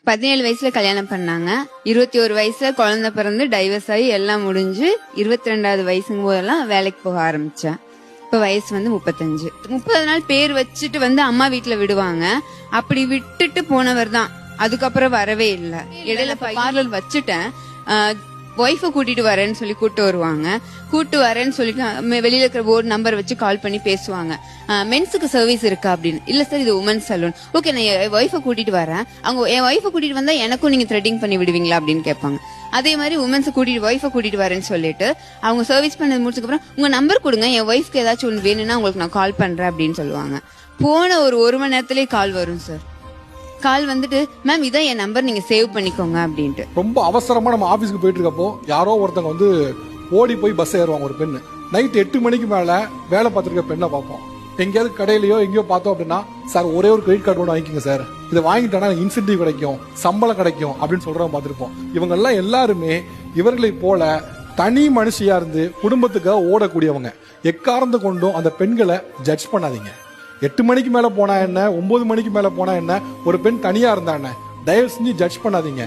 17 வயசுல கல்யாணம் பண்ணாங்க. 21 வயசுல குழந்தை பிறந்து டைவர்ஸ் ஆகி எல்லாம் முடிஞ்சு 22வது வயசுங்கும் போதெல்லாம் வேலைக்கு போக ஆரம்பிச்சேன். இப்ப வயசு 35. 30 நாள் பேர் வச்சுட்டு அம்மா வீட்டுல விடுவாங்க. அப்படி விட்டுட்டு போனவர் தான் அதுக்கப்புறம் வரவே இல்லை. இடையில பார்லர் வச்சுட்டேன். ஒய்ஃபை கூட்டிட்டு வரேன்னு சொல்லி கூட்டு வருவாங்க. கூட்டு வரேன்னு சொல்லிட்டு வெளியில இருக்கிற போர்டு நம்பர் வச்சு கால் பண்ணி பேசுவாங்க. மென்ஸுக்கு சர்வீஸ் இருக்கா அப்படின்னு. இல்ல சார் இது உமன்ஸ் சலூன். ஓகே நான் என் ஒய்ஃபை கூட்டிட்டு வரேன். அவங்க என் ஒய்ஃபை கூட்டிட்டு வந்தா எனக்கும் நீங்க த்ரெட்டிங் பண்ணி விடுவீங்களா அப்படின்னு கேட்பாங்க. அதே மாதிரி உமன்ஸை கூட்டிட்டு ஒய்ஃபை கூட்டிட்டு வரேன்னு சொல்லிட்டு அவங்க சர்வீஸ் பண்ணது முடிச்சதுக்கு அப்புறம் உங்க நம்பர் கொடுங்க, என் ஒய்ஃப்க்கு ஏதாச்சும் ஒன்று வேணும்னா உங்களுக்கு நான் கால் பண்றேன் அப்படின்னு சொல்லுவாங்க. போன ஒரு மணி நேரத்திலேயே கால் வரும் சார். கால் வந்துட்டு மேம் இதான் என் நம்பர், நீங்க சேவ் பண்ணிக்கோங்க அப்படின்ட்டு. ரொம்ப அவசரமா நம்ம ஆபீஸ்க்கு போயிட்டு இருக்கப்போ யாரோ ஒருத்தவங்க ஓடி போய் பஸ் ஏறுவாங்க. ஒரு பெண்ணு நைட் 8 மணிக்கு மேல வேலை பார்த்துருக்க பெண்ணை பார்ப்போம். எங்கேயாவது கடையிலயோ எங்கேயோ பார்த்தோம் அப்படின்னா, சார் ஒரே ஒரு கிரெடிட் கார்டு கூட வாங்கிக்கோங்க சார், இதை வாங்கிட்டோன்னா இன்சென்டிவ் கிடைக்கும், சம்பளம் கிடைக்கும் அப்படின்னு சொல்றவங்க பார்த்துருப்போம். இவங்க எல்லாம் எல்லாருமே இவர்களை போல தனி மனுஷியா இருந்து குடும்பத்துக்காக ஓடக்கூடியவங்க. எக்காரணத்தை கொண்டும் அந்த பெண்களை ஜட்ஜ் பண்ணாதீங்க. 8 மணிக்கு மேல போனா என்ன, 9 மணிக்கு மேல போனா என்ன, ஒரு பெண் தனியா இருந்தா என்ன, தயவு செஞ்சு ஜட்ஜ் பண்ணாதீங்க.